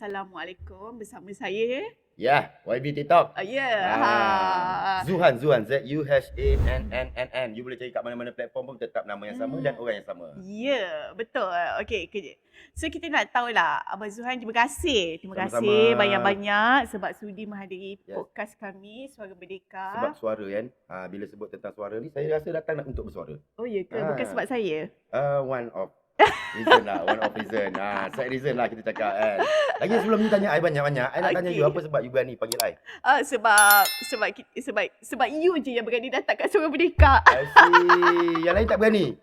Assalamualaikum, bersama saya. Ya, YB TikTok. Zuhan. Zuhan, ZUHANNNN. You boleh cari kat mana-mana platform pun tetap nama yang sama dan orang yang sama. Ya, betul. Okey. So kita nak tahulah, Abang Zuhan, terima kasih. Terima Sama-sama. kasih banyak-banyak sebab sudi menghadiri podcast kami, Suara Merdeka. Sebab suara kan, bila sebut tentang suara ni, saya rasa datang untuk bersuara. Oh ya ke? Bukan sebab saya? One of reason. Side reason lah kita cakap kan. Lagi sebelum ni tanya I banyak-banyak, I nak tanya you apa sebab you berani panggil I? Sebab you je yang berani datang kat Suara Merdeka. Asyik, yang lain tak berani.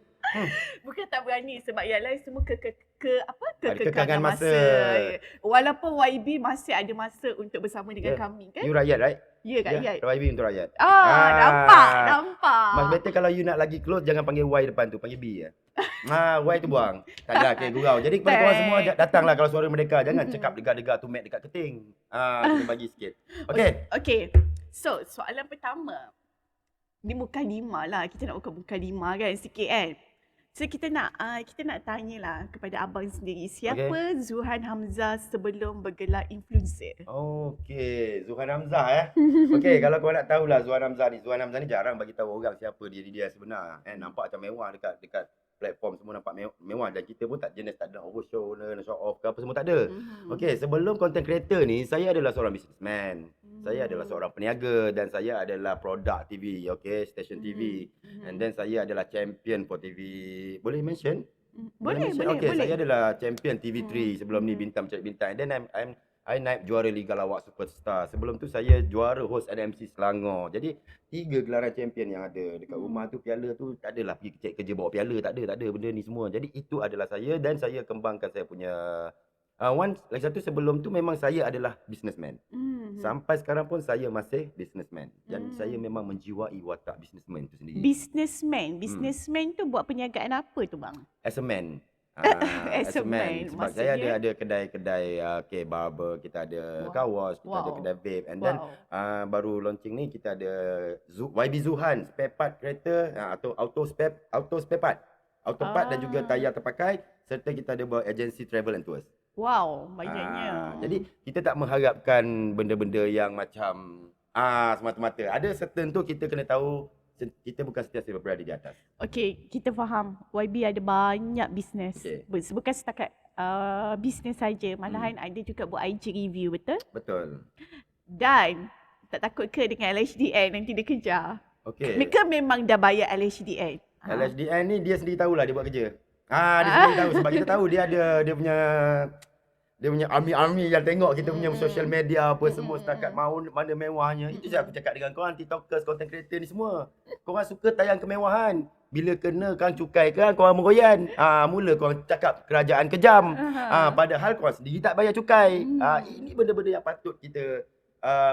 Bukan tak berani, sebab yang lain semua kekangan masa. Walaupun YB masih ada masa untuk bersama dengan kami kan. You rakyat, right? Ya, rakyat. YB untuk rakyat. Nampak. Mas better kalau you nak lagi close, jangan panggil Y depan tu, panggil B ya. Y tu buang. Tak ada, okay, gurau. Jadi kepada korang semua, datanglah kalau Suara Merdeka. Jangan cakap degar-degar tu mat dekat keting. Kita bagi sikit. Okay. So, soalan pertama. Ni mukadimah lah. Kita nak buka mukadimah kan sikit kan. So kita nak tanyalah kepada abang sendiri, siapa Zuhan Hamzah sebelum bergelar influencer? Okey, Zuhan Hamzah Okey, kalau kau nak tahulah Zuhan Hamzah ni jarang bagi tahu orang siapa diri dia sebenar. Nampak macam mewah dekat platform semua, nampak mewah, dan kita pun tak ada overshow, nak show off ke apa, semua tak ada. Okey, sebelum content creator ni, saya adalah seorang businessman. Saya adalah seorang peniaga dan saya adalah produk TV, station TV. And then saya adalah champion for TV. Boleh mention? Boleh. Saya adalah champion TV3 sebelum ni, bintang mencari bintang. And then I naik juara Liga Lawak Superstar. Sebelum tu saya juara host MC Selangor. Jadi 3 gelaran champion yang ada dekat rumah tu. Piala tu tak adalah pergi cek kerja bawa piala, tak ada benda ni semua. Jadi itu adalah saya, dan saya kembangkan saya punya lagi satu, sebelum tu memang saya adalah businessman. Sampai sekarang pun saya masih businessman. Dan saya memang menjiwai watak businessman tu sendiri. Businessman tu buat perniagaan apa tu bang? As a man. As a man. Sebab saya ada kedai barber, kita ada car wash, kita ada kedai vape. And then baru launching ni kita ada YB Zuhan, spare part kereta atau auto spare part. Auto part dan juga tayar terpakai, serta kita ada buat agensi travel and tours. Wow, banyaknya. Jadi kita tak mengharapkan benda-benda yang macam semata-mata. Ada certain tu kita kena tahu kita bukan sentiasa berada di atas. Okey, kita faham YB ada banyak bisnes. Bukan setakat bisnes saja, malahan ada juga buat IG review, betul? Betul. Dan tak takut ke dengan LHDN nanti dia kejar? Okey. Mereka memang dah bayar LHDN. LHDN ni dia sendiri tahulah dia buat kerja. Dia sendiri tahu, sebab kita tahu dia ada dia punya army yang tengok kita punya social media apa semua setakat mana mewahnya. Itu je aku cakap dengan korang TikTokers, content creator ni semua. Korang suka tayang kemewahan. Bila kena kang cukai kan korang meroyan. Mula korang cakap kerajaan kejam. Padahal korang sendiri tak bayar cukai. Ini benda-benda yang patut kita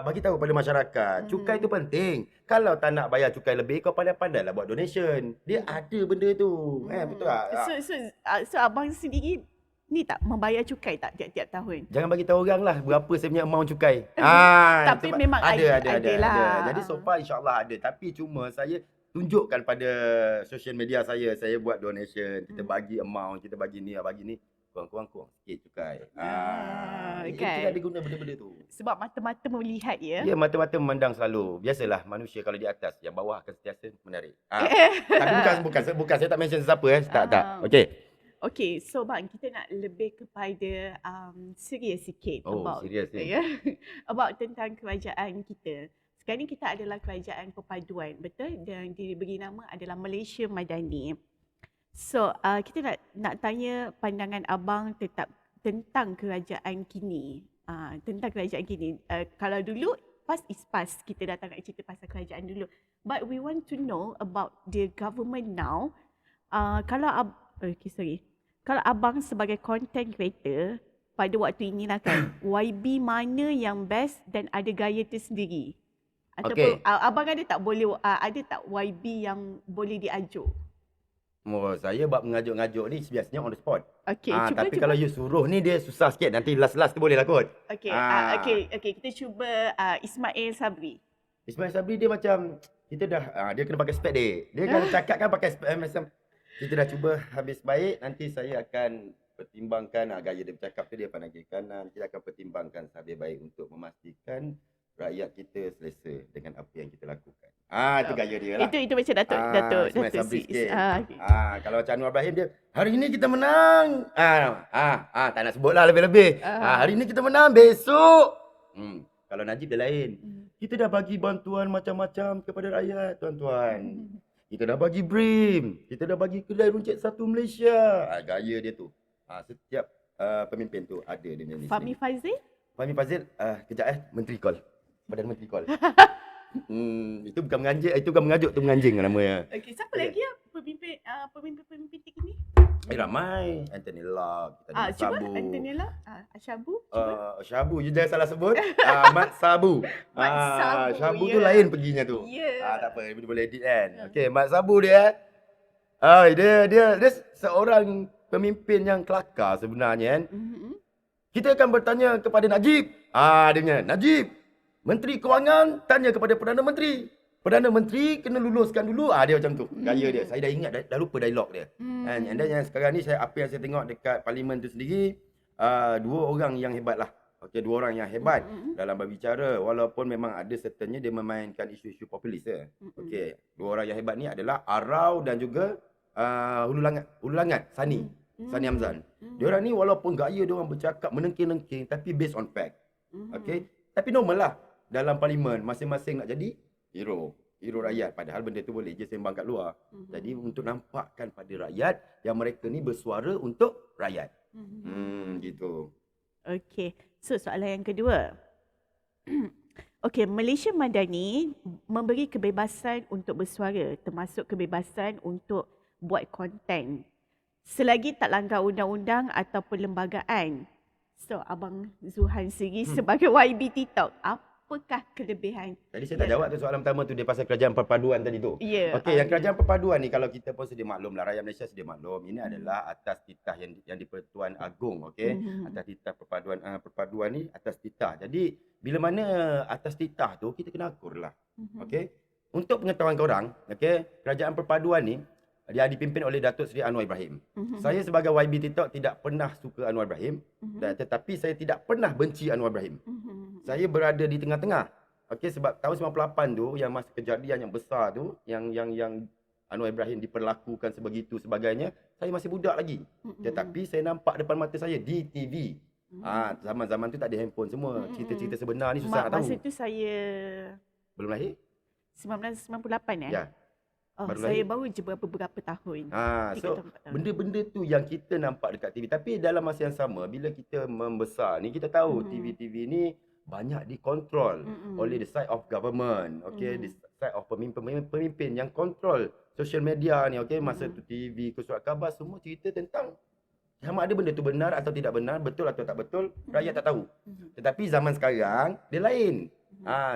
bagi tahu pada masyarakat. Cukai tu penting. Kalau tak nak bayar cukai lebih, kau pandai-pandailah buat donation. Dia ada benda tu. Betul tak? So abang sendiri ni tak membayar cukai tak tiap-tiap tahun? Jangan bagi tahu orang lah berapa saya punya amount cukai. Tapi memang ada lah. Jadi so far insyaAllah ada. Tapi cuma saya tunjukkan pada social media saya buat donation, kita bagi amount, kita bagi ni. Kurang sikit cukai. Kita ada guna benda-benda tu. Sebab mata-mata melihat ya. Ya, mata-mata memandang selalu. Biasalah manusia kalau di atas, yang bawah akan sentiasa menarik. Tapi bukan saya tak mention siapa tak. Okay, so bang, kita nak lebih kepada serius sikit about tentang kerajaan kita. Sekarang ni kita adalah kerajaan perpaduan, betul? Dan diberi nama adalah Malaysia Madani. So, kita nak tanya pandangan abang tentang kerajaan kini. Kalau dulu, past is past. Kita datang nak cerita pasal kerajaan dulu. But we want to know about the government now. Kalau abang sebagai content creator, pada waktu inilah kan, YB mana yang best dan ada gaya tersendiri? Ataupun abang ada tak YB yang boleh diajuk? Saya buat mengajuk-ngajuk ni biasanya on the spot. Cuba. Kalau you suruh ni dia susah sikit. Nanti last tu boleh lah kot. Kita cuba Ismail Sabri. Ismail Sabri dia macam, kita dah, dia kena pakai spek dia. Dia kalau cakap kan pakai spek macam, kita dah cuba habis baik, nanti saya akan pertimbangkan gaya dia bercakap tu dia pandang kiri kanan. Kita akan pertimbangkan sehabis baik untuk memastikan rakyat kita selesa dengan apa yang kita lakukan. Itu gaya dia lah. Itu macam Datuk Sabri Sis. sikit. Okay. Kalau macam Anwar Ibrahim dia, hari ni kita menang. Tak nak sebut lah lebih-lebih. Hari ni kita menang, besok. Kalau Najib dia lain. Kita dah bagi bantuan macam-macam kepada rakyat, tuan-tuan. Kita dah bagi BRIM. Kita dah bagi kedai runcit satu Malaysia. Gaya dia tu. Setiap pemimpin tu ada dia punya ni. Fahmi Fazil, kejap Menteri call. Badan Menteri call. Itu bukan mengajuk, tu menganjing namanya. Okey, siapa lagi pemimpin tinggi ni? Ramai. Anthony Locke, kita ada Sabu. Anthony Locke, Syabu. Syabu, you jangan salah sebut. Mat Sabu. Syabu tu lain perginya tu. Tak apa, dia boleh edit kan. Okey, Mat Sabu dia. Dia seorang pemimpin yang kelakar sebenarnya kan. Kita akan bertanya kepada Najib. Dia punya, Najib, Menteri Kewangan tanya kepada Perdana Menteri. Perdana Menteri kena luluskan dulu. Dia macam tu. Gaya dia. Saya dah ingat, dah lupa dialog dia. And then yang sekarang ni, apa yang saya tengok dekat parlimen tu sendiri, dua orang yang hebat lah. Okey, dua orang yang hebat dalam berbicara. Walaupun memang ada certainnya dia memainkan isu-isu populis. Okey, dua orang yang hebat ni adalah Arau dan juga Hulu Langat, Sani Hamzan. Diorang ni walaupun gaya diorang bercakap menengking-nengking tapi based on fact. Okey, tapi normal lah. Dalam parlimen masing-masing nak jadi hero rakyat, padahal benda tu boleh je sembang kat luar. Jadi untuk nampakkan pada rakyat yang mereka ni bersuara untuk rakyat. Gitu. Okey. So soalan yang kedua. Okey, Malaysia Madani memberi kebebasan untuk bersuara, termasuk kebebasan untuk buat konten, selagi tak langgar undang-undang atau perlembagaan. So, Abang Zuhan sendiri sebagai YB TikTok, apakah kelebihan? Tadi saya tak jawab tu soalan pertama tu, dia pasal kerajaan perpaduan tadi tu. Okey, yang kerajaan perpaduan ni kalau kita pun sedia maklum lah, rakyat Malaysia sedia maklum, ini adalah atas titah yang di-Pertuan Agong, okey. Atas titah perpaduan ni atas titah. Jadi, bila mana atas titah tu, kita kena akur lah. Okey. Untuk pengetahuan korang, okey, kerajaan perpaduan ni dia dipimpin oleh Datuk Seri Anwar Ibrahim. Saya sebagai YB TikTok tidak pernah suka Anwar Ibrahim, tetapi saya tidak pernah benci Anwar Ibrahim. Saya berada di tengah-tengah. Okey, sebab tahun 98 tu yang masa kejadian yang besar tu, yang Anwar Ibrahim diperlakukan sebegitu sebagainya, saya masih budak lagi. Tetapi saya nampak depan mata saya di TV. Zaman-zaman tu tak ada handphone semua. Cerita-cerita sebenar ni susah nak tahu. Masa tu saya belum lahir? 1998 Ya. Saya baru je beberapa tahun. So benda-benda tu yang kita nampak dekat TV. Tapi dalam masa yang sama, bila kita membesar ni, kita tahu TV-TV ni banyak dikontrol oleh the side of government. Okay, the side of pemimpin yang kontrol social media ni. Okay, masa tu TV, surat khabar, semua cerita tentang sama ada benda tu benar atau tidak benar, betul atau tak betul, rakyat tak tahu. Tetapi zaman sekarang, dia lain.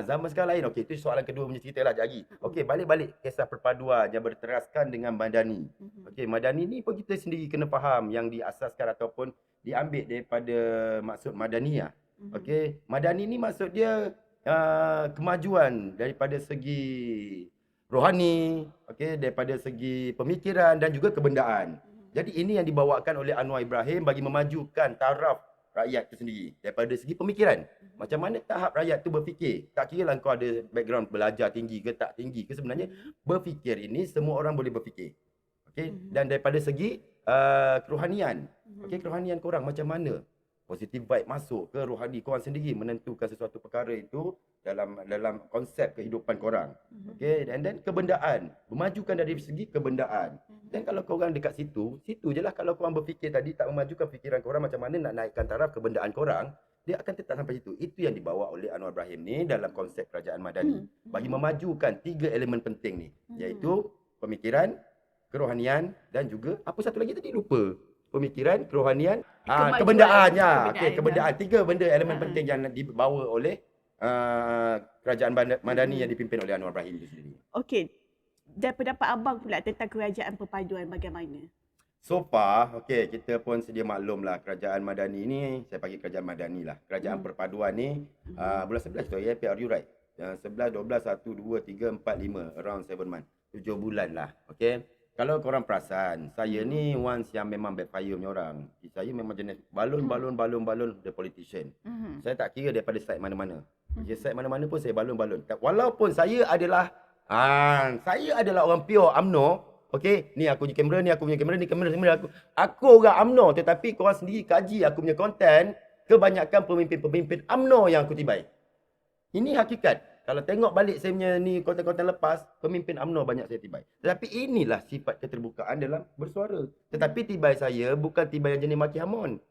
Zaman sekarang lain. Okey, itu soalan kedua punya cerita lah lagi. Okey, balik kisah perpaduan yang berteraskan dengan Madani. Okey, Madani ni pun kita sendiri kena faham yang diasaskan ataupun diambil daripada maksud Madaniyah. Okey, Madani ni maksud dia kemajuan daripada segi rohani, okey, daripada segi pemikiran dan juga kebendaan. Jadi ini yang dibawakan oleh Anwar Ibrahim bagi memajukan taraf rakyat itu sendiri daripada segi pemikiran. Macam mana tahap rakyat tu berfikir. Tak kira lah kau ada background belajar tinggi ke tak tinggi ke, sebenarnya berfikir ini semua orang boleh berfikir. Okey, dan daripada segi kerohanian. Okey, kerohanian korang macam mana? Positive vibe masuk ke rohani korang sendiri menentukan sesuatu perkara itu dalam konsep kehidupan korang. Okey, and then kebendaan, memajukan dari segi kebendaan. Dan kalau korang dekat situ je lah, kalau korang berfikir tadi tak memajukan fikiran korang macam mana nak naikkan taraf kebendaan korang, dia akan tetap sampai situ. Itu yang dibawa oleh Anwar Ibrahim ni dalam konsep kerajaan Madani. Bagi memajukan 3 elemen penting ni, iaitu pemikiran, kerohanian dan juga apa satu lagi tadi lupa. Pemikiran, kerohanian, kebendaan. Okey, kebendaan. 3 benda elemen penting yang dibawa oleh kerajaan Madani yang dipimpin oleh Anwar Ibrahim itu sendiri. Okey. Dan pendapat abang pula tentang kerajaan perpaduan bagaimana? So far, okey, kita pun sedia maklum lah kerajaan Madani ni, saya panggil kerajaan Madani lah. Kerajaan perpaduan ni bulan 11 tu ya, PRU right. 11, 12, 1, 2, 3, 4, 5, around 7 month. 7 bulan lah, okey. Kalau korang perasan, saya ni once yang memang backfire punya orang. Saya memang jenis balon the politician. Saya tak kira daripada side mana-mana. Side mana-mana pun saya balon. Walaupun saya adalah orang pure UMNO. Okey, ni aku punya kamera, ni aku punya kamera, ni kamera aku. Aku orang UMNO, tetapi korang sendiri kaji aku punya konten, kebanyakan pemimpin-pemimpin UMNO yang aku tibai. Ini hakikat. Kalau tengok balik saya punya ni konten-konten lepas, pemimpin UMNO banyak saya tibai. Tetapi inilah sifat keterbukaan dalam bersuara. Tetapi tibai saya bukan tibai yang jenis maki hamon.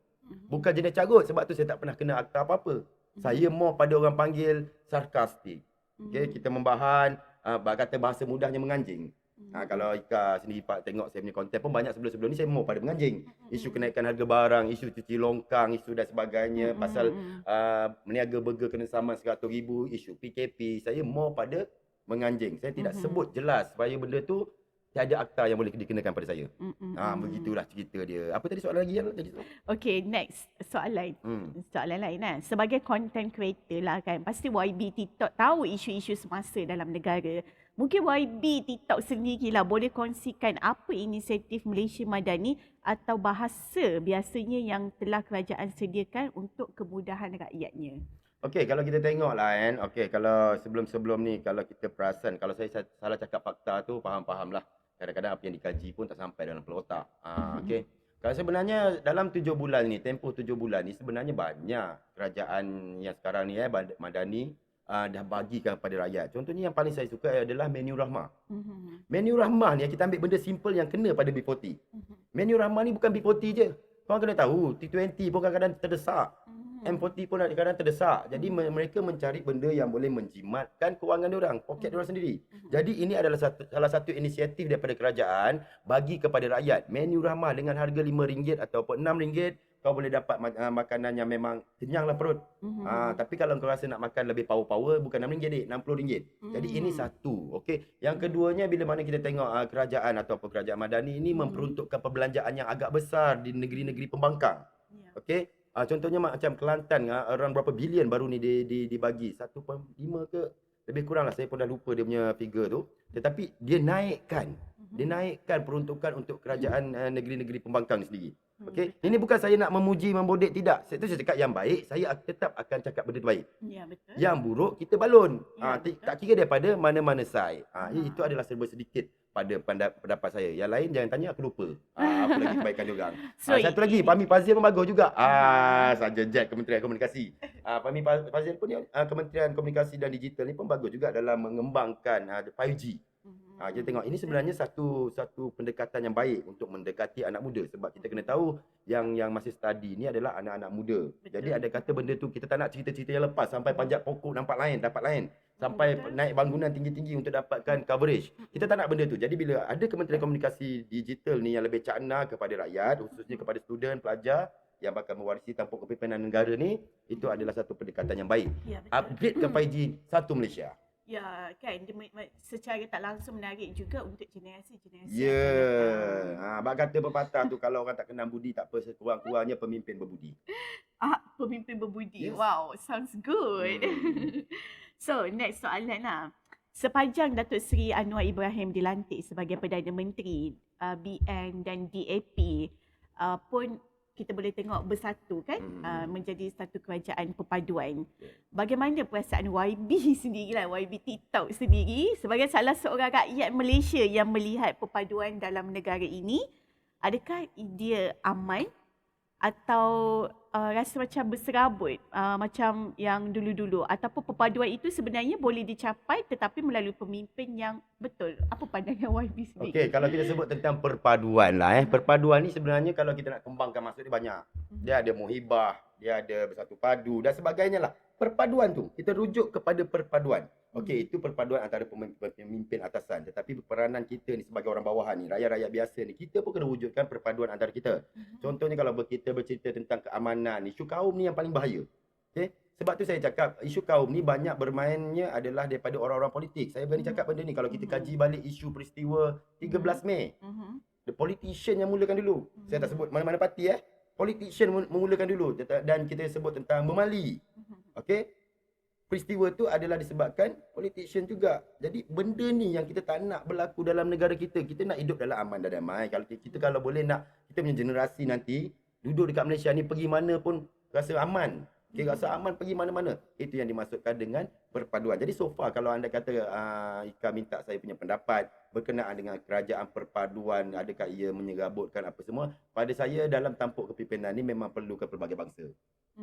Bukan jenis carut. Sebab tu saya tak pernah kena akta apa-apa. Saya more pada orang panggil sarkastik. Okay, kita membahan, kata bahasa mudahnya menganjing. Kalau Ika sendiri Pak tengok saya punya konten pun banyak sebelum-sebelum ni saya mau pada menganjing. Isu kenaikan harga barang, isu cuci longkang, isu dan sebagainya, pasal meniaga burger kena saman 100,000, isu PKP, saya mau pada menganjing. Saya tidak sebut jelas supaya benda tu tiada akta yang boleh dikenakan pada saya. Begitulah cerita dia. Apa tadi soalan lagi yang tadi tu? Okay, next soalan. Soalan lain lah. Sebagai content creator lah kan, pasti YB TikTok tahu isu-isu semasa dalam negara. Mungkin YB TikTok sendiri lah boleh kongsikan apa inisiatif Malaysia Madani atau bahasa biasanya yang telah kerajaan sediakan untuk kemudahan rakyatnya. Okey, kalau kita tengok lah kan. Okey, kalau sebelum-sebelum ni kalau kita perasan, kalau saya salah cakap fakta tu faham-faham lah. Kadang-kadang apa yang dikaji pun tak sampai dalam kepala otak. Okey. Kalau sebenarnya dalam 7 bulan ni, tempoh 7 bulan ni sebenarnya banyak kerajaan yang sekarang ni Madani dah bagikan kepada rakyat. Contohnya yang paling saya suka adalah menu rahmah. Menu rahmah ni kita ambil benda simple yang kena pada B40. Menu rahmah ni bukan B40 je. Korang kena tahu, T20 pun kadang-kadang terdesak. M40 pun kadang-kadang terdesak. Jadi mereka mencari benda yang boleh menjimatkan kewangan diorang, poket diorang sendiri. Jadi ini adalah salah satu inisiatif daripada kerajaan bagi kepada rakyat. Menu rahmah dengan harga RM5 ataupun RM6, kau boleh dapat makanan yang memang kenyanglah perut. Tapi kalau kau rasa nak makan lebih power-power, bukan RM6 dik, RM60. Jadi ini satu. Okey. Yang keduanya, bila mana kita tengok kerajaan ataupun kerajaan Madani ini memperuntukkan perbelanjaan yang agak besar di negeri-negeri pembangkang. Okey. Contohnya macam Kelantan, around berapa bilion baru ni dibagi, 1.5 ke lebih kurang lah, saya pun dah lupa dia punya figure tu. Tetapi dia naikkan peruntukan untuk kerajaan negeri-negeri pembangkang sendiri. Okey, ini bukan saya nak memuji membodek, tidak. Saya cakap yang baik, saya tetap akan cakap benda tu baik. Ya, betul. Yang buruk kita balon. Ya, tak kira daripada mana-mana side. Itu adalah serba sedikit pada pendapat saya. Yang lain jangan tanya, aku lupa. Apa lagi kebaikan dia orang. Satu lagi, Fahmi Fazil pun bagus juga. Saja Jack Kementerian Komunikasi. Fahmi Fazil pun Kementerian Komunikasi dan Digital ni pun bagus juga dalam mengembangkan 5G. Kita tengok ini sebenarnya satu pendekatan yang baik untuk mendekati anak muda, sebab kita kena tahu yang masih study ni adalah anak-anak muda. Betul. Jadi ada kata benda tu kita tak nak cerita-cerita yang lepas sampai panjat pokok dapat lain, sampai naik bangunan tinggi-tinggi untuk dapatkan coverage. Kita tak nak benda tu. Jadi bila ada Kementerian Komunikasi Digital ni yang lebih cakna kepada rakyat, khususnya kepada student, pelajar yang bakal mewarisi tampuk kepimpinan negara ni, itu adalah satu pendekatan yang baik. Ya, betul. Upgrade ke 5G satu Malaysia. Ya, kan dia secara tak langsung menarik juga untuk generasi-generasi. Ya. Bak kata pepatah tu, kalau orang tak kenal budi tak apa, sekurang-kurangnya pemimpin berbudi. Pemimpin berbudi. Yes. Wow, sounds good. So, next soalan lah. Sepanjang Datuk Seri Anwar Ibrahim dilantik sebagai Perdana Menteri, BN dan DAP pun kita boleh tengok bersatu kan, menjadi satu kerajaan perpaduan. Bagaimana perasaan YB sendiri lah, YB TikTok sendiri sebagai salah seorang rakyat Malaysia yang melihat perpaduan dalam negara ini? Adakah dia aman atau rasa macam berserabut macam yang dulu-dulu, ataupun perpaduan itu sebenarnya boleh dicapai tetapi melalui pemimpin yang betul? Apa pandangan YB sendiri? Okey, kalau kita sebut tentang perpaduan lah perpaduan ni sebenarnya kalau kita nak kembangkan maksud dia banyak. Dia ada muhibah, dia ada bersatu padu dan sebagainya lah. Perpaduan tu kita rujuk kepada perpaduan. Okey, itu perpaduan antara pemimpin atasan, tetapi peranan kita ni sebagai orang bawahan ni, rakyat-rakyat biasa ni, kita pun kena wujudkan perpaduan antara kita. Contohnya kalau kita bercerita tentang keamanan, isu kaum ni yang paling bahaya. Okey, sebab tu saya cakap isu kaum ni banyak bermainnya adalah daripada orang-orang politik. Saya berani cakap benda ni kalau kita kaji balik isu peristiwa 13 Mei. The politician yang mulakan dulu. Saya tak sebut mana-mana parti politician memulakan dulu, dan kita sebut tentang Bomali. Okey, peristiwa tu adalah disebabkan politician juga. Jadi benda ni yang kita tak nak berlaku dalam negara kita. Kita nak hidup dalam aman dan damai. Kalau boleh nak kita punya generasi nanti duduk dekat Malaysia ni pergi mana pun rasa aman. Okay, rasa aman pergi mana-mana. Itu yang dimaksudkan dengan perpaduan. Jadi so far kalau anda kata Ika minta saya punya pendapat berkenaan dengan kerajaan perpaduan, adakah ia menyerabutkan apa semua, pada saya dalam tampuk kepimpinan ni memang perlukan pelbagai bangsa.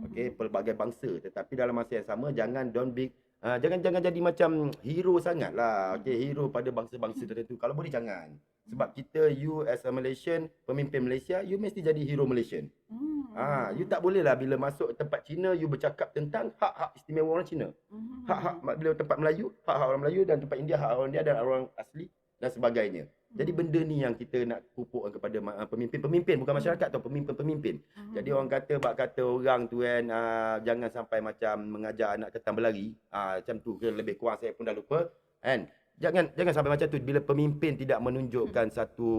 Okey, pelbagai bangsa, tetapi dalam masa yang sama jangan jangan jadi macam hero sangatlah. Okey, hero pada bangsa-bangsa tertentu. Kalau boleh jangan. Sebab kita, you as a Malaysian, pemimpin Malaysia, you mesti jadi hero Malaysian. You tak boleh lah bila masuk tempat Cina, you bercakap tentang hak-hak istimewa orang Cina. Hak-hak bila tempat Melayu, hak-hak orang Melayu, dan tempat India, hak orang India dan orang asli dan sebagainya. Jadi benda ni yang kita nak pupuk kepada pemimpin-pemimpin, bukan masyarakat atau pemimpin-pemimpin. Jadi orang kata orang tu kan, jangan sampai macam mengajar anak ketam berlari. Macam tu ke lebih kurang, saya pun dah lupa. Kan? Jangan sampai macam tu. Bila pemimpin tidak menunjukkan satu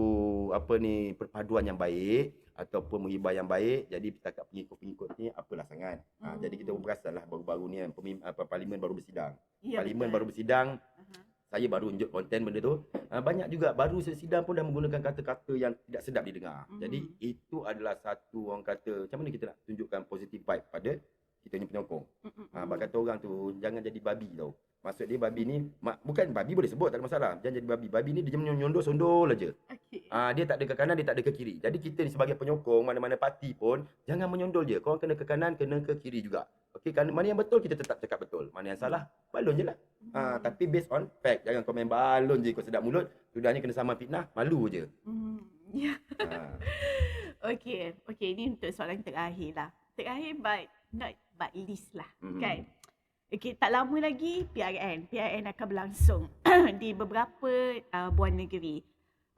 perpaduan yang baik ataupun menghibah yang baik, jadi setakat pengikut-pengikut ni apalah sangat. Jadi kita perasanlah baru-baru ni kan, parlimen baru bersidang. Ya, parlimen baru bersidang. Saya baru unjuk konten benda tu. Banyak juga baru sidang pun dah menggunakan kata-kata yang tidak sedap didengar. Jadi itu adalah satu, orang kata, macam mana kita nak tunjukkan positive vibe pada kita ni penyokong. Bak kata orang tu jangan jadi babi tau. Maksud dia babi ni, bukan babi boleh sebut, tak ada masalah. Jangan jadi babi. Babi ni dia nyondol-sondol aja. Dia tak ada ke kanan, dia tak ada ke kiri. Jadi kita ni sebagai penyokong mana-mana parti pun jangan menyondol je. Korang kena ke kanan, kena ke kiri juga. Okey, mana yang betul kita tetap cakap betul. Mana yang salah, balon je lah. Tapi based on fact. Jangan komen balon je kau sedap mulut. Sudahnya kena sama fitnah, malu je. Okey, ini untuk soalan terakhir lah. Terakhir but least lah, kan? Okey, tak lama lagi PRN akan berlangsung di beberapa buah negeri.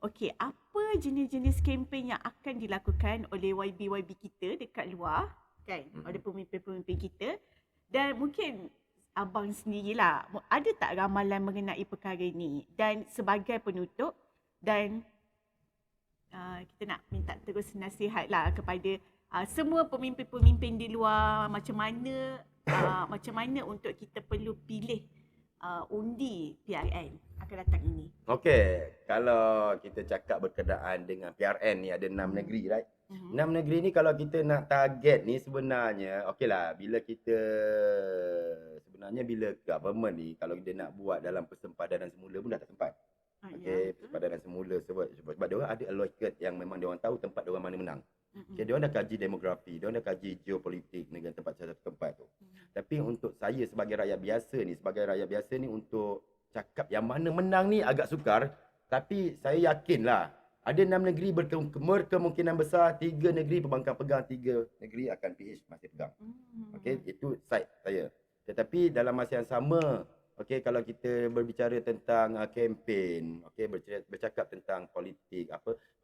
Okey, apa jenis-jenis kempen yang akan dilakukan oleh YB kita dekat luar, kan? Oleh pemimpin-pemimpin kita. Dan mungkin abang sendirilah, ada tak ramalan mengenai perkara ni? Dan sebagai penutup, dan kita nak minta terus nasihat lah kepada semua pemimpin-pemimpin di luar, macam mana untuk kita perlu pilih undi PRN akan datang ini. Okey, kalau kita cakap berkenaan dengan PRN ni ada 6 negeri, right? 6 negeri ni kalau kita nak target ni sebenarnya, okeylah, bila government ni kalau dia nak buat dalam persempadanan semula pun dah tak sempat. Okey, persempadanan semula sebab dia orang ada allotted yang memang dia orang tahu tempat dia orang mana menang. Okay, dia orang dah kaji demografi, dia orang dah kaji geopolitik negara tempat tu. Tapi untuk saya sebagai rakyat biasa ni untuk cakap yang mana menang ni agak sukar. Tapi saya yakinlah ada 6 negeri berkemungkinan besar 3 negeri pembangkang pegang, 3 negeri akan PH masih pegang. Okey, itu side saya. Tetapi dalam masa yang sama, okey, kalau kita berbicara tentang kempen, okey, bercakap tentang politik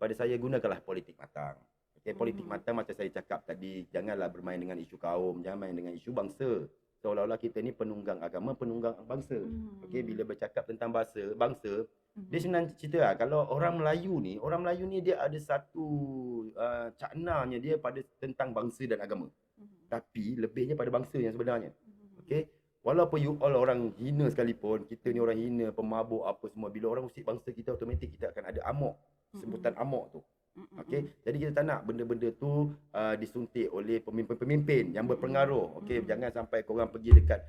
pada saya gunakanlah politik matang. Okay, politik matang macam saya cakap tadi, janganlah bermain dengan isu kaum, jangan main dengan isu bangsa. Seolah-olah kita ni penunggang agama, penunggang bangsa. Okey, bila bercakap tentang bangsa, dia senang cerita lah. Kalau orang Melayu ni dia ada satu caknanya dia pada tentang bangsa dan agama. Tapi lebihnya pada bangsa yang sebenarnya. Okey, walaupun you all orang hina sekalipun, kita ni orang hina, pemabuk apa semua, bila orang usik bangsa kita, automatik kita akan ada amok. Sebutan amok tu. Okey, jadi kita tak nak benda-benda tu disuntik oleh pemimpin-pemimpin yang berpengaruh. Okey, jangan sampai korang pergi dekat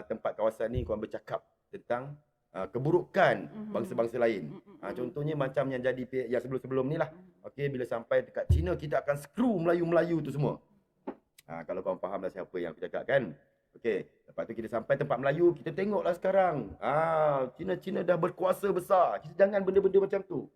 tempat kawasan ni korang bercakap tentang keburukan bangsa-bangsa lain. Contohnya macam yang jadi yang sebelum-sebelum ni lah. Okey, bila sampai dekat China kita akan screw Melayu-Melayu tu semua. Kalau korang faham lah siapa yang aku cakap kan. Okey, lepas tu kita sampai tempat Melayu, kita tengoklah sekarang. China dah berkuasa besar. Kita jangan benda-benda macam tu.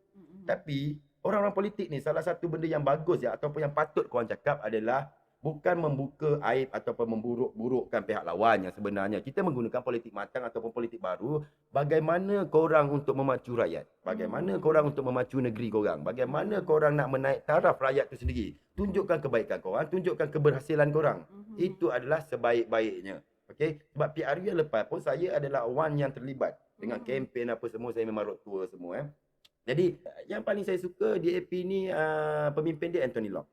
Tapi orang-orang politik ni salah satu benda yang bagus ataupun yang patut korang cakap adalah bukan membuka aib ataupun memburuk-burukkan pihak lawan yang sebenarnya. Kita menggunakan politik matang ataupun politik baru, bagaimana korang untuk memacu rakyat, bagaimana korang untuk memacu negeri korang, bagaimana korang nak menaik taraf rakyat tu sendiri. Tunjukkan kebaikan korang, tunjukkan keberhasilan korang. Itu adalah sebaik-baiknya. Okey, sebab PRU yang lepas pun saya adalah one yang terlibat dengan kempen apa semua, saya memang road tour semua. Jadi yang paling saya suka DAP ni pemimpin dia Anthony Locke.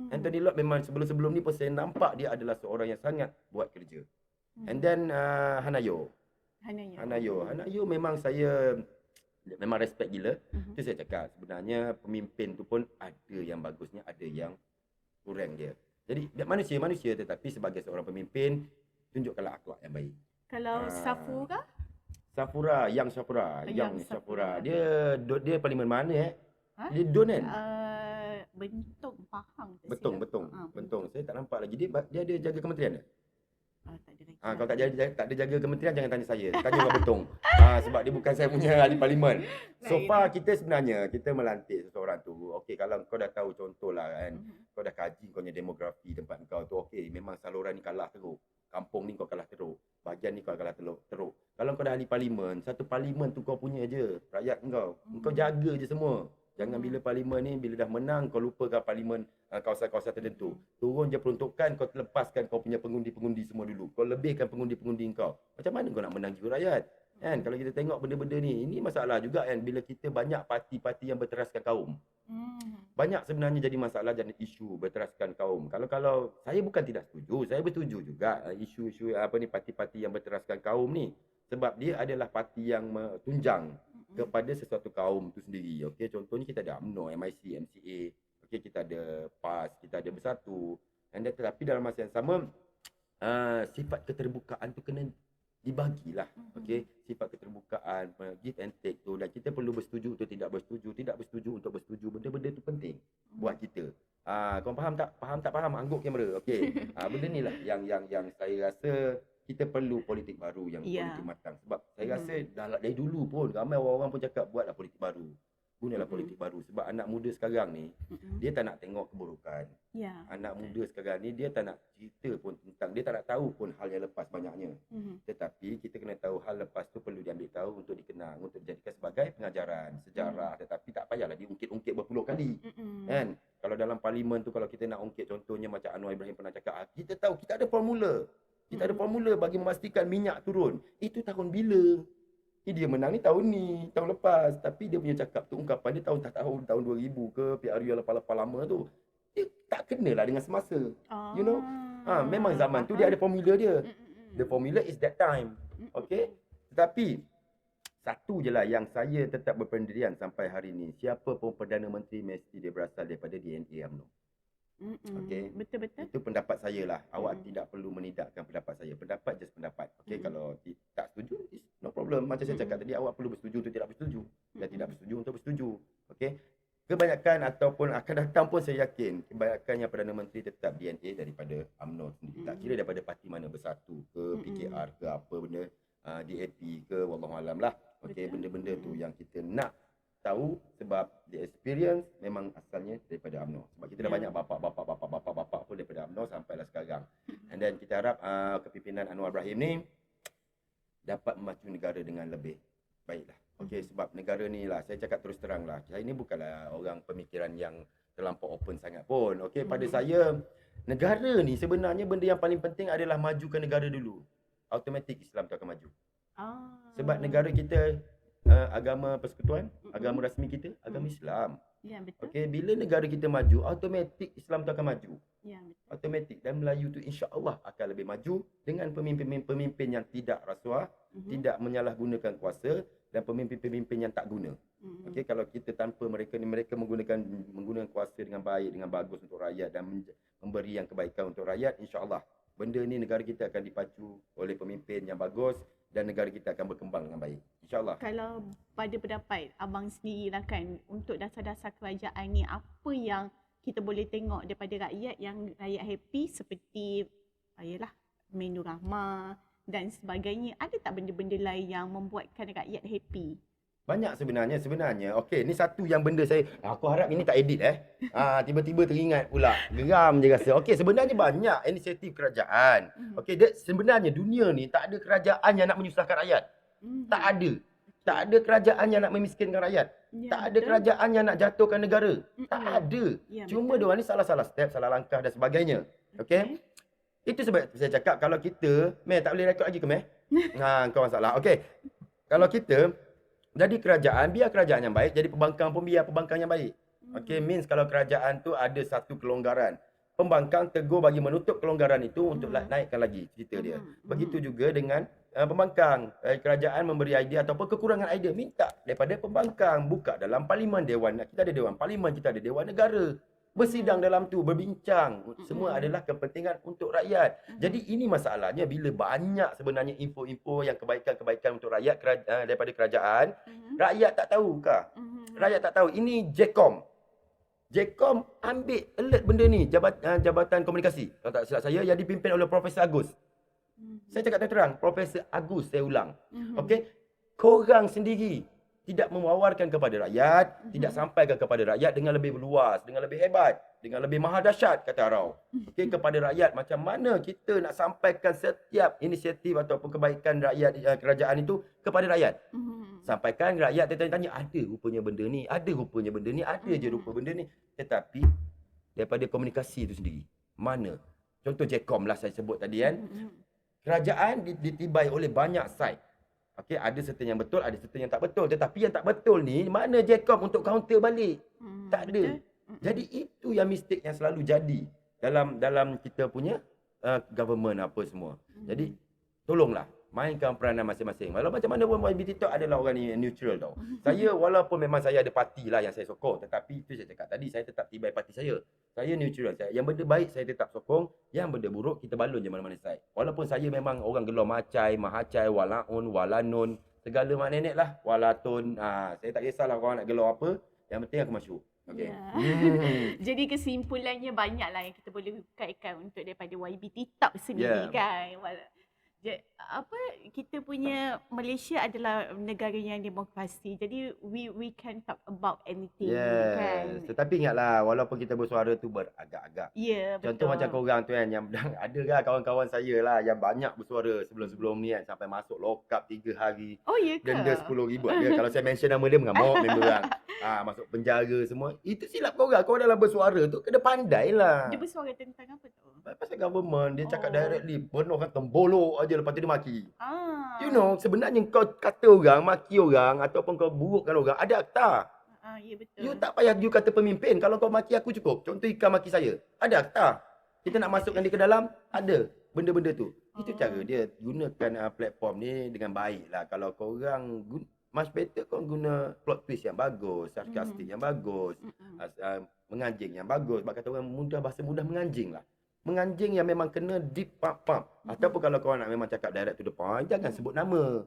Anthony Locke memang sebelum-sebelum ni pun saya nampak dia adalah seorang yang sangat buat kerja. And then Hanayo. Hanayo. Hanayo memang saya memang respect gila. Tu saya cakap sebenarnya pemimpin tu pun ada yang bagusnya, ada yang kurang dia. Jadi manusia tetapi sebagai seorang pemimpin tunjukkanlah akhlak yang baik. Kalau Safura? Yang Safura. Dia parlimen mana Dia Don kan? Bentong, Pahang. Bentong. Saya tak nampak lagi. Dia ada jaga kementerian tak? Tak ada lagi. Kalau tak ada jaga kementerian jangan tanya saya. Tanya orang Bentong. Sebab dia bukan saya punya ahli parlimen. So far kita sebenarnya kita melantik seseorang tu. Okey, kalau kau dah tahu contohlah kan, kau dah kaji kau punya demografi tempat kau tu, okey, memang saluran ni kalah teruk. Kampung ni kau kalah teruk. Bahagian ni kau kalah teruk. Kalau kau dah ahli parlimen, satu parlimen tu kau punya je. Rakyat kau. Kau jaga je semua. Jangan bila parlimen ni, bila dah menang, kau lupakan parlimen kawasan-kawasan tertentu. Turun je peruntukan, kau lepaskan kau punya pengundi-pengundi semua dulu. Kau lebihkan pengundi-pengundi kau. Macam mana kau nak menang jiwa rakyat? Kan? Kalau kita tengok benda-benda ni, ini masalah juga kan. Bila kita banyak parti-parti yang berteraskan kaum. Banyak sebenarnya jadi masalah dan isu berteraskan kaum. Kalau saya bukan tidak setuju, saya bersetuju juga isu-isu parti-parti yang berteraskan kaum ni. Sebab dia adalah parti yang tunjang kepada sesuatu kaum tu sendiri. Okey, contohnya kita ada UMNO, MIC, MCA. Okey, kita ada PAS, kita ada Bersatu. Tetapi dalam masa yang sama sifat keterbukaan tu kena dibagilah. Okey, sifat keterbukaan, give and take tu, dan kita perlu bersetuju untuk tidak bersetuju untuk bersetuju. Benda-benda tu penting buat kita. Kau faham tak? Faham angguk kamera. Okey. Benda ni lah yang saya rasa kita perlu politik baru yang politik matang. Sebab saya rasa dari dulu pun ramai orang-orang pun cakap buatlah politik baru. Gunalah politik baru. Sebab anak muda sekarang ni dia tak nak tengok keburukan. Anak muda sekarang ni dia tak nak cerita pun tentang, dia tak nak tahu pun hal yang lepas banyaknya. Tetapi kita kena tahu hal lepas tu perlu diambil tahu untuk dikenang, untuk dijadikan sebagai pengajaran sejarah. Tetapi tak payahlah diungkit-ungkit berpuluh kali. Kan? Kalau dalam parlimen tu kalau kita nak ungkit, contohnya macam Anwar Ibrahim pernah cakap, kita tahu kita ada formula. Kita ada formula bagi memastikan minyak turun. Itu tahun bila? Dia menang ni tahun lepas. Tapi dia punya cakap tu, ungkapan dia tahun 2000 ke, PRU yang lepas-lepas lama tu. Dia tak kenalah dengan semasa. You know? Memang zaman tu dia ada formula dia. The formula is that time. Okay? Tetapi, satu je lah yang saya tetap berpendirian sampai hari ni. Siapa pun Perdana Menteri mesti dia berasal daripada DNA UMNO. Okay. Betul-betul. Itu pendapat saya lah. Awak tidak perlu menidakkan pendapat saya. Pendapat just pendapat. Okay, kalau tak setuju, no problem. Macam saya cakap tadi, awak perlu bersetuju untuk tidak bersetuju. Dan tidak bersetuju untuk bersetuju. Okay. Kebanyakan ataupun akan datang pun saya yakin, kebanyakannya Perdana Menteri tetap DNA daripada UMNO sendiri. Tak kira daripada parti mana, Bersatu ke, PKR ke, apa benda, DAP ke, wallahualam lah. Okay, benda-benda tu yang kita nak tahu sebab the experience memang asalnya daripada UMNO. Sebab kita dah banyak bapak pun daripada UMNO sampailah sekarang. And then kita harap kepimpinan Anwar Ibrahim ni dapat memacu negara dengan lebih baiklah. Okey, sebab negara ni lah, saya cakap terus terang lah, saya ni bukanlah orang pemikiran yang terlampau open sangat pun. Okey, pada saya negara ni sebenarnya benda yang paling penting adalah majukan negara dulu. Automatik Islam tu akan maju. Sebab negara kita agama persekutuan, agama rasmi kita, agama Islam. Ya, betul. Okey, bila negara kita maju, automatik Islam tu akan maju. Ya, betul. Automatik, dan Melayu tu insya-Allah akan lebih maju dengan pemimpin-pemimpin yang tidak rasuah, tidak menyalahgunakan kuasa, dan pemimpin-pemimpin yang tak guna. Okey, kalau kita tanpa mereka ni, mereka menggunakan kuasa dengan baik, dengan bagus untuk rakyat dan memberi yang kebaikan untuk rakyat, insya-Allah benda ni negara kita akan dipacu oleh pemimpin yang bagus dan negara kita akan berkembang dengan baik. InsyaAllah. Kalau pada pendapat abang sendiri lah kan, untuk dasar-dasar kerajaan ni, apa yang kita boleh tengok daripada rakyat yang rakyat happy seperti ayalah menu rahmah dan sebagainya? Ada tak benda-benda lain yang membuatkan rakyat happy? Banyak sebenarnya. Okey, ni satu yang benda saya, aku harap ini tak edit tiba-tiba teringat pula. Geram je rasa. Okey, sebenarnya banyak inisiatif kerajaan. Okey, sebenarnya dunia ni tak ada kerajaan yang nak menyusahkan rakyat. Tak ada. Tak ada kerajaan yang nak memiskinkan rakyat. Tak ada kerajaan yang nak jatuhkan negara. Tak ada. Cuma diorang ni salah-salah step, salah langkah dan sebagainya. Okey? Itu sebab saya cakap kalau kita, tak boleh rekod lagi ke kau masalah. Okey. Kalau kita jadi kerajaan, biar kerajaan yang baik. Jadi pembangkang pun biar pembangkang yang baik. Okay, means kalau kerajaan tu ada satu kelonggaran. pembangkang tegur bagi menutup kelonggaran itu untuk naikkan lagi cerita dia. Begitu juga dengan pembangkang. Kerajaan memberi idea ataupun kekurangan idea, minta daripada pembangkang, buka dalam parlimen, dewan. Kita ada dewan parlimen, kita ada dewan negara. Bersidang dalam tu, berbincang. Semua adalah kepentingan untuk rakyat. Jadi ini masalahnya bila banyak sebenarnya info-info yang kebaikan-kebaikan untuk rakyat daripada kerajaan, rakyat tak tahu kah? Rakyat tak tahu. Ini Jcom ambil alert benda ni, Jabatan Komunikasi. Kalau tak silap saya, yang dipimpin oleh Profesor Agus. Saya cakap terang, Profesor Agus, saya ulang. Okey, korang sendiri tidak mewawarkan kepada rakyat, tidak sampaikan kepada rakyat dengan lebih luas, dengan lebih hebat, dengan lebih maha dahsyat, kata Arau. Okey, kepada rakyat, macam mana kita nak sampaikan setiap inisiatif ataupun kebaikan rakyat kerajaan itu kepada rakyat. Sampaikan rakyat tanya-tanya, ada rupanya benda ni, ada rupanya benda ni, ada je rupa benda ni. Tetapi daripada komunikasi itu sendiri, mana? Contoh Jcom lah saya sebut tadi kan. Kerajaan ditibai oleh banyak site. Okey, ada certain yang betul, ada certain yang tak betul. Tetapi yang tak betul ni, mana Jcom untuk counter balik? Tak ada. Jadi itu yang mistake yang selalu jadi dalam kita punya government apa semua. Jadi tolonglah mainkan peranan masing-masing. Walau macam mana pun YB TikTok adalah orang ni neutral tau. Saya walaupun memang saya ada parti lah yang saya sokong, tetapi itu saya cakap tadi, saya tetap tibai parti saya. Saya neutral. Yang benda baik saya tetap sokong, yang benda buruk kita balun je mana-mana side. Walaupun saya memang orang gelor macai, mahacai, walaun, walanun, segala mak nenek lah, walatun. Saya tak kisahlah korang nak gelor apa, yang penting aku masyhur. Okay. Jadi kesimpulannya banyak lah yang kita boleh kaitkan untuk daripada YB TikTok sendiri kan. Kita punya Malaysia adalah negara yang demokrasi. Jadi we can talk about anything kan. Tetapi ingatlah, walaupun kita bersuara tu beragak-agak. Contoh macam korang tu kan, yang ada kan kawan-kawan saya lah yang banyak bersuara sebelum-sebelum ni kan, sampai masuk lock up 3 hari. Oh ya ke? Denda 10,000 ada. Kalau saya mention nama dia mengamuk member orang. Masuk penjara semua. Itu silap korang. Korang dalam bersuara tu kena pandai lah. Dia bersuara tentang apa tu? Pasal government, dia cakap directly, penuh kan tembolok aja, lepas tu dia maki. You know, sebenarnya kau kata orang, maki orang ataupun kau burukkan orang, ada akta. Ya betul. You tak payah you kata pemimpin. Kalau kau maki aku cukup. Contoh Ika maki saya, ada akta. Kita nak masukkan dia ke dalam, ada benda-benda tu. Itu cara dia gunakan platform ni dengan baik lah. Kalau kau orang much better kau guna plot twist yang bagus, sarkastik yang bagus, menganjing yang bagus. Sebab kata orang mudah, bahasa mudah menganjing lah. Menganjing yang memang kena deep pump. Ataupun kalau kau nak memang cakap direct to the point, jangan sebut nama.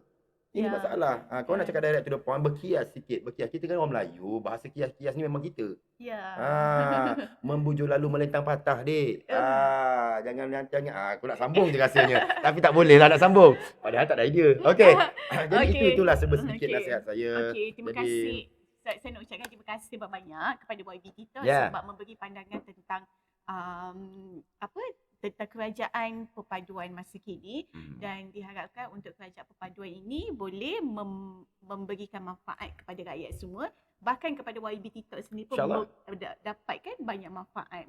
Ini masalah. Kau nak cakap direct to the point, berkias sikit. Berkias. Kita kan orang Melayu, bahasa kias-kias ni memang kita. Membujur lalu melentang patah, dek. Jangan aku nak sambung je rasanya. Tapi tak boleh lah nak sambung. Padahal tak ada idea. Okey. Jadi itulah sedikit nasihat saya. Terima kasih. Saya nak ucapkan terima kasih banyak kepada YB TikTok sebab memberi pandangan tentang tentang kerajaan perpaduan masa kini dan diharapkan untuk kerajaan perpaduan ini boleh memberikan manfaat kepada rakyat semua, bahkan kepada YB TikTok sendiri pun dapatkan banyak manfaat.